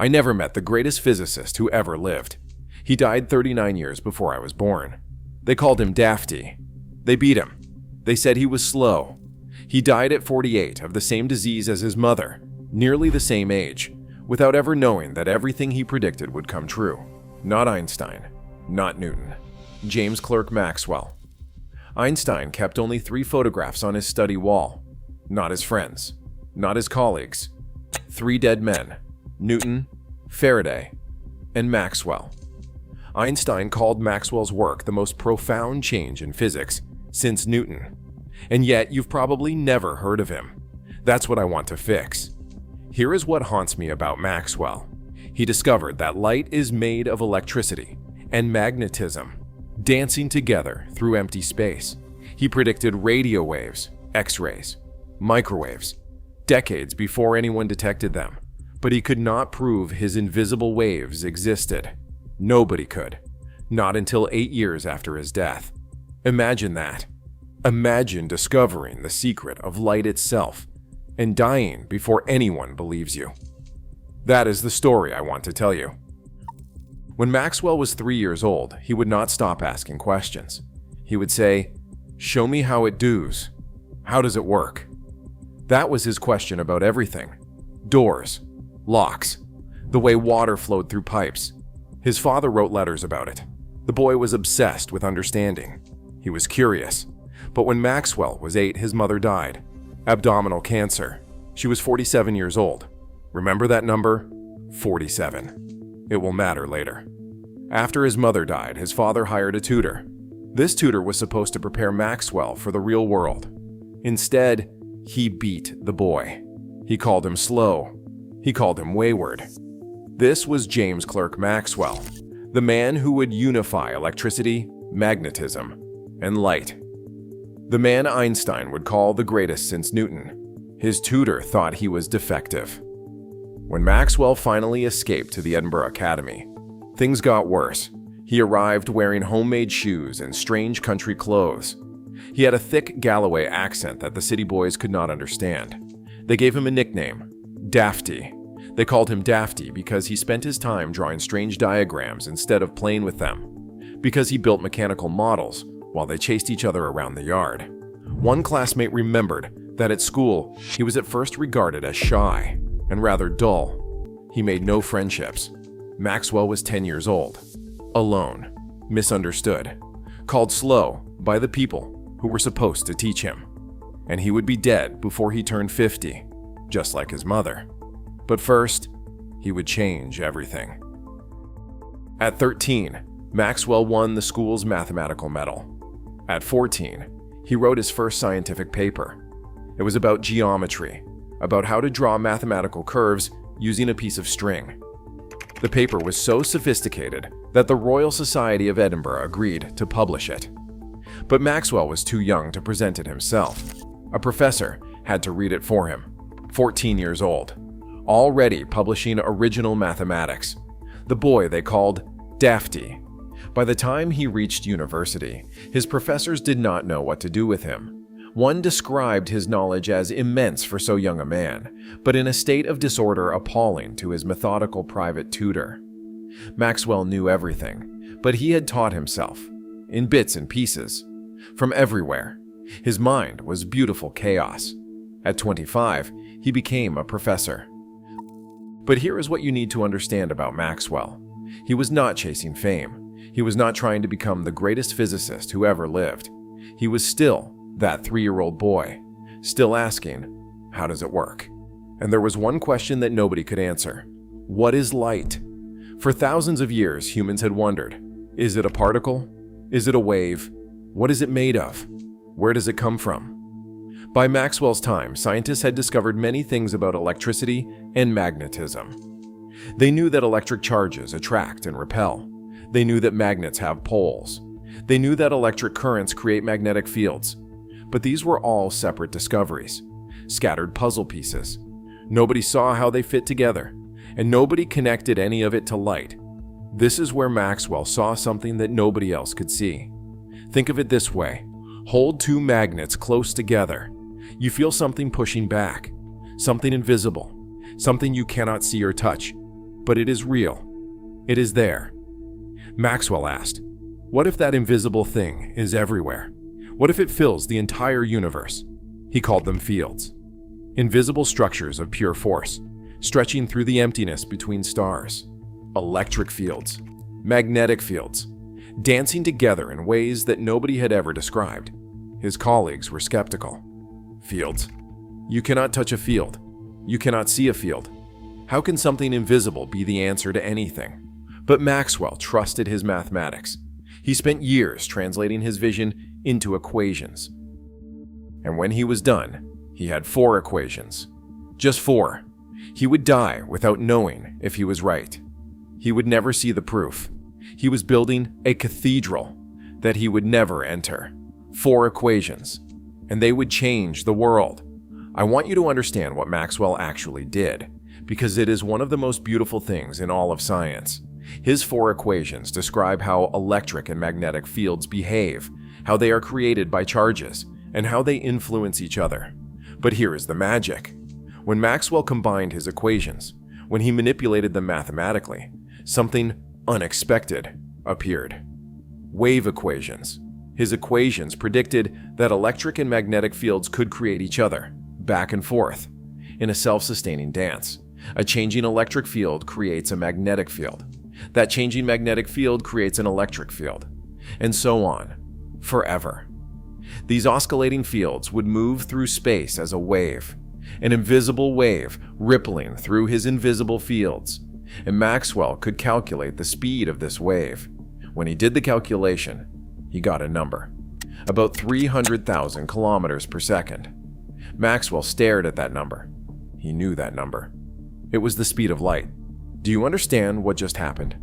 I never met the greatest physicist who ever lived. He died 39 years before I was born. They called him Dafty. They beat him. They said he was slow. He died at 48 of the same disease as his mother, nearly the same age, without ever knowing that everything he predicted would come true. Not Einstein, not Newton. James Clerk Maxwell. Einstein kept only 3 photographs on his study wall. Not his friends, not his colleagues. 3 dead men: Newton, Faraday, and Maxwell. Einstein called Maxwell's work the most profound change in physics since Newton. And yet you've probably never heard of him. That's what I want to fix. Here is what haunts me about Maxwell. He discovered that light is made of electricity and magnetism, dancing together through empty space. He predicted radio waves, X-rays, microwaves, decades before anyone detected them. But he could not prove his invisible waves existed. Nobody could. Not until 8 years after his death. Imagine that. Imagine discovering the secret of light itself and dying before anyone believes you. That is the story I want to tell you. When Maxwell was 3 years old, he would not stop asking questions. He would say, "Show me how it does. How does it work?" That was his question about everything. Doors, locks, the way water flowed through pipes. His father wrote letters about it. The boy was obsessed with understanding. He was curious. But when Maxwell was 8, his mother died. Abdominal cancer. She was 47 years old. Remember that number? 47. It will matter later. After his mother died, his father hired a tutor. This tutor was supposed to prepare Maxwell for the real world. Instead, he beat the boy. He called him slow. He called him wayward. This was James Clerk Maxwell, the man who would unify electricity, magnetism, and light. The man Einstein would call the greatest since Newton. His tutor thought he was defective. When Maxwell finally escaped to the Edinburgh Academy, things got worse. He arrived wearing homemade shoes and strange country clothes. He had a thick Galloway accent that the city boys could not understand. They gave him a nickname, Dafty. They called him Dafty because he spent his time drawing strange diagrams instead of playing with them, because he built mechanical models while they chased each other around the yard. One classmate remembered that at school he was at first regarded as shy and rather dull. He made no friendships. Maxwell was 10 years old, alone, misunderstood, called slow by the people who were supposed to teach him. And he would be dead before he turned 50, just like his mother. But first, he would change everything. At 13, Maxwell won the school's mathematical medal. At 14, he wrote his first scientific paper. It was about geometry, about how to draw mathematical curves using a piece of string. The paper was so sophisticated that the Royal Society of Edinburgh agreed to publish it. But Maxwell was too young to present it himself. A professor had to read it for him, 14 years old, already publishing original mathematics. The boy they called Dafty. By the time he reached university, his professors did not know what to do with him. One described his knowledge as immense for so young a man, but in a state of disorder appalling to his methodical private tutor. Maxwell knew everything, but he had taught himself, in bits and pieces, from everywhere. His mind was beautiful chaos. At 25, he became a professor. But here is what you need to understand about Maxwell. He was not chasing fame. He was not trying to become the greatest physicist who ever lived. He was still that 3-year-old boy, still asking, how does it work? And there was one question that nobody could answer. What is light? For thousands of years, humans had wondered, is it a particle? Is it a wave? What is it made of? Where does it come from? By Maxwell's time, scientists had discovered many things about electricity and magnetism. They knew that electric charges attract and repel. They knew that magnets have poles. They knew that electric currents create magnetic fields. But these were all separate discoveries, scattered puzzle pieces. Nobody saw how they fit together, and nobody connected any of it to light. This is where Maxwell saw something that nobody else could see. Think of it this way. Hold 2 magnets close together. You feel something pushing back, something invisible, something you cannot see or touch. But it is real. It is there. Maxwell asked, what if that invisible thing is everywhere? What if it fills the entire universe? He called them fields. Invisible structures of pure force, stretching through the emptiness between stars. Electric fields, magnetic fields, dancing together in ways that nobody had ever described. His colleagues were skeptical. Fields? You cannot touch a field. You cannot see a field. How can something invisible be the answer to anything? But Maxwell trusted his mathematics. He spent years translating his vision into equations. And when he was done, he had 4 equations. Just 4. He would die without knowing if he was right. He would never see the proof. He was building a cathedral that he would never enter. 4 equations, and they would change the world. I want you to understand what Maxwell actually did, because it is one of the most beautiful things in all of science. His 4 equations describe how electric and magnetic fields behave, how they are created by charges, and how they influence each other. But here is the magic. When Maxwell combined his equations, when he manipulated them mathematically, something unexpected appeared. Wave equations. His equations predicted that electric and magnetic fields could create each other, back and forth, in a self-sustaining dance. A changing electric field creates a magnetic field. That changing magnetic field creates an electric field. And so on, forever. These oscillating fields would move through space as a wave, an invisible wave rippling through his invisible fields. And Maxwell could calculate the speed of this wave. When he did the calculation, he got a number. About 300,000 kilometers per second. Maxwell stared at that number. He knew that number. It was the speed of light. Do you understand what just happened?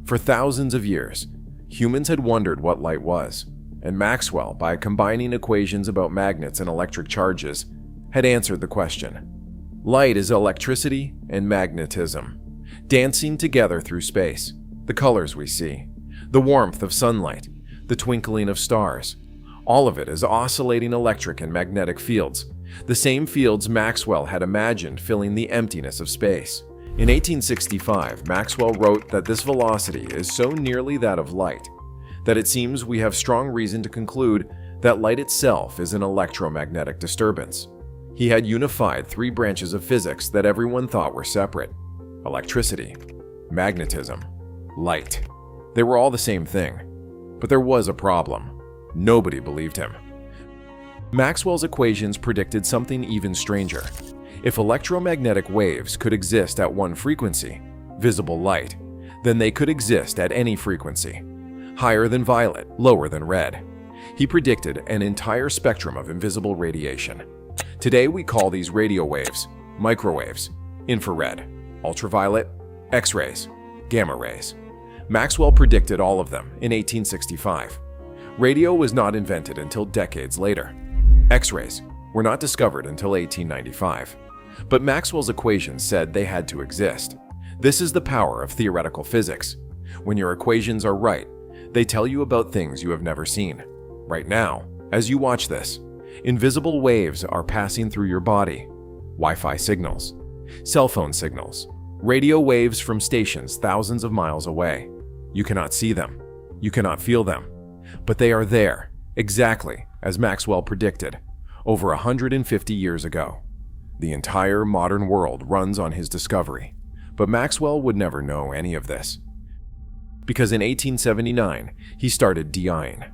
For thousands of years, humans had wondered what light was, and Maxwell, by combining equations about magnets and electric charges, had answered the question. Light is electricity and magnetism, dancing together through space. The colors we see, the warmth of sunlight, the twinkling of stars, all of it is oscillating electric and magnetic fields, the same fields Maxwell had imagined filling the emptiness of space. In 1865, Maxwell wrote that this velocity is so nearly that of light that it seems we have strong reason to conclude that light itself is an electromagnetic disturbance. He had unified 3 branches of physics that everyone thought were separate: electricity, magnetism, light. They were all the same thing. But there was a problem. Nobody believed him. Maxwell's equations predicted something even stranger. If electromagnetic waves could exist at one frequency, visible light, then they could exist at any frequency, higher than violet, lower than red. He predicted an entire spectrum of invisible radiation. Today we call these radio waves, microwaves, infrared, ultraviolet, X-rays, gamma rays. Maxwell predicted all of them in 1865. Radio was not invented until decades later. X-rays were not discovered until 1895. But Maxwell's equations said they had to exist. This is the power of theoretical physics. When your equations are right, they tell you about things you have never seen. Right now, as you watch this, invisible waves are passing through your body. Wi-Fi signals, cell phone signals, radio waves from stations thousands of miles away. You cannot see them. You cannot feel them. But they are there, exactly as Maxwell predicted, over 150 years ago. The entire modern world runs on his discovery. But Maxwell would never know any of this. Because in 1879, he started DIing.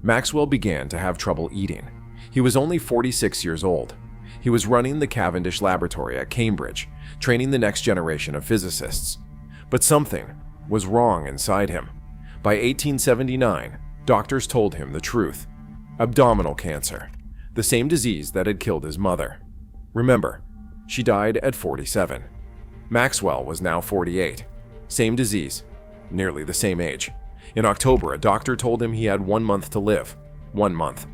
Maxwell began to have trouble eating. He was only 46 years old. He was running the Cavendish Laboratory at Cambridge, training the next generation of physicists. But something was wrong inside him. By 1879, doctors told him the truth. Abdominal cancer, the same disease that had killed his mother. Remember, she died at 47. Maxwell was now 48. Same disease, nearly the same age. In October, a doctor told him he had 1 month to live. 1 month.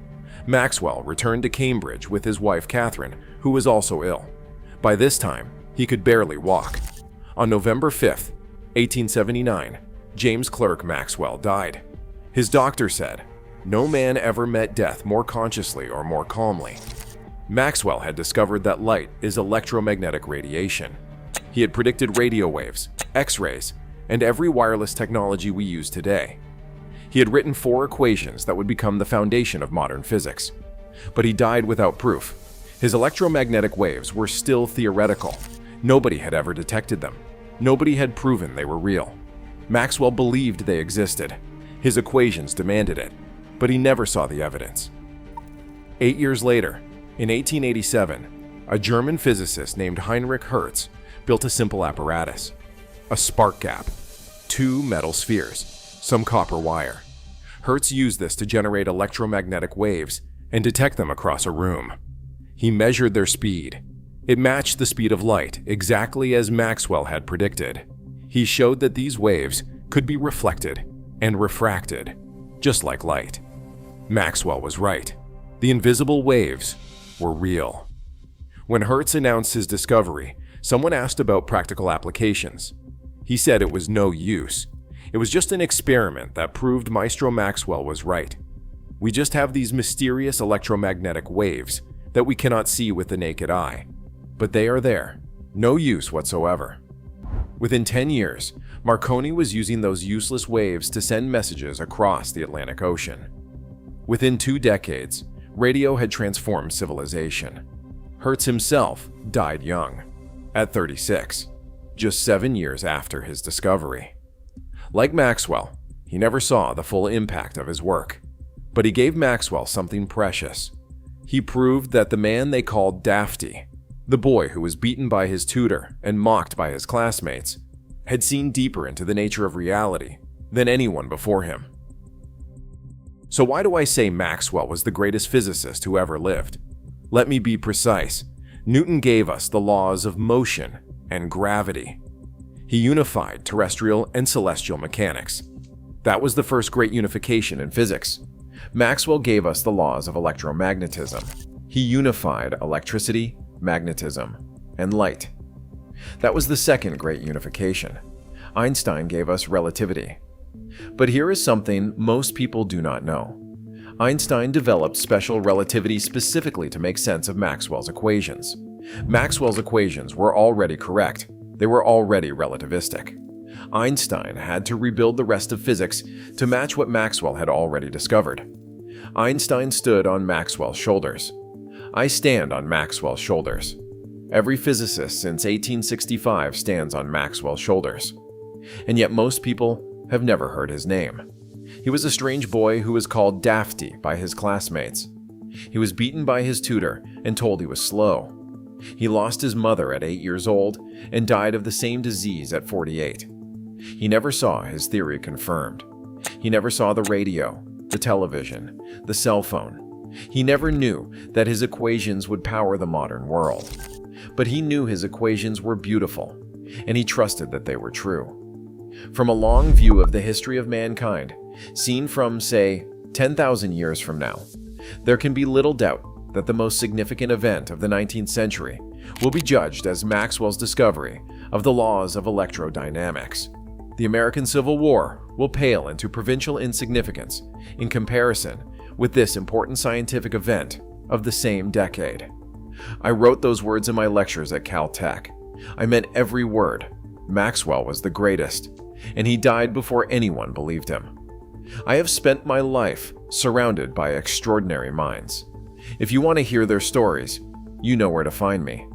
Maxwell returned to Cambridge with his wife Catherine, who was also ill. By this time, he could barely walk. On November 5th, 1879, James Clerk Maxwell died. His doctor said, "No man ever met death more consciously or more calmly." Maxwell had discovered that light is electromagnetic radiation. He had predicted radio waves, X-rays, and every wireless technology we use today. He had written 4 equations that would become the foundation of modern physics. But he died without proof. His electromagnetic waves were still theoretical. Nobody had ever detected them. Nobody had proven they were real. Maxwell believed they existed. His equations demanded it, but he never saw the evidence. 8 years later, in 1887, a German physicist named Heinrich Hertz built a simple apparatus: a spark gap, 2 metal spheres, some copper wire. Hertz used this to generate electromagnetic waves and detect them across a room. He measured their speed. It matched the speed of light, exactly as Maxwell had predicted. He showed that these waves could be reflected and refracted, just like light. Maxwell was right. The invisible waves were real. When Hertz announced his discovery, someone asked about practical applications. He said it was no use. It was just an experiment that proved Maestro Maxwell was right. We just have these mysterious electromagnetic waves that we cannot see with the naked eye. But they are there, no use whatsoever. Within 10 years, Marconi was using those useless waves to send messages across the Atlantic Ocean. Within 2 decades, radio had transformed civilization. Hertz himself died young, at 36, just 7 years after his discovery. Like Maxwell, he never saw the full impact of his work, but he gave Maxwell something precious. He proved that the man they called Dafty, the boy who was beaten by his tutor and mocked by his classmates, had seen deeper into the nature of reality than anyone before him. So why do I say Maxwell was the greatest physicist who ever lived? Let me be precise. Newton gave us the laws of motion and gravity. He unified terrestrial and celestial mechanics. That was the first great unification in physics. Maxwell gave us the laws of electromagnetism. He unified electricity, magnetism, and light. That was the second great unification. Einstein gave us relativity. But here is something most people do not know. Einstein developed special relativity specifically to make sense of Maxwell's equations. Maxwell's equations were already correct. They were already relativistic. Einstein had to rebuild the rest of physics to match what Maxwell had already discovered. Einstein stood on Maxwell's shoulders. I stand on Maxwell's shoulders. Every physicist since 1865 stands on Maxwell's shoulders. And yet most people have never heard his name. He was a strange boy who was called Dafty by his classmates. He was beaten by his tutor and told he was slow. He lost his mother at 8 years old and died of the same disease at 48. He never saw his theory confirmed. He never saw the radio, the television, the cell phone. He never knew that his equations would power the modern world. But he knew his equations were beautiful, and he trusted that they were true. From a long view of the history of mankind, seen from, say, 10,000 years from now, there can be little doubt that the most significant event of the 19th century will be judged as Maxwell's discovery of the laws of electrodynamics. The American Civil War will pale into provincial insignificance in comparison with this important scientific event of the same decade. I wrote those words in my lectures at Caltech. I meant every word. Maxwell was the greatest, and he died before anyone believed him. I have spent my life surrounded by extraordinary minds. If you want to hear their stories, you know where to find me.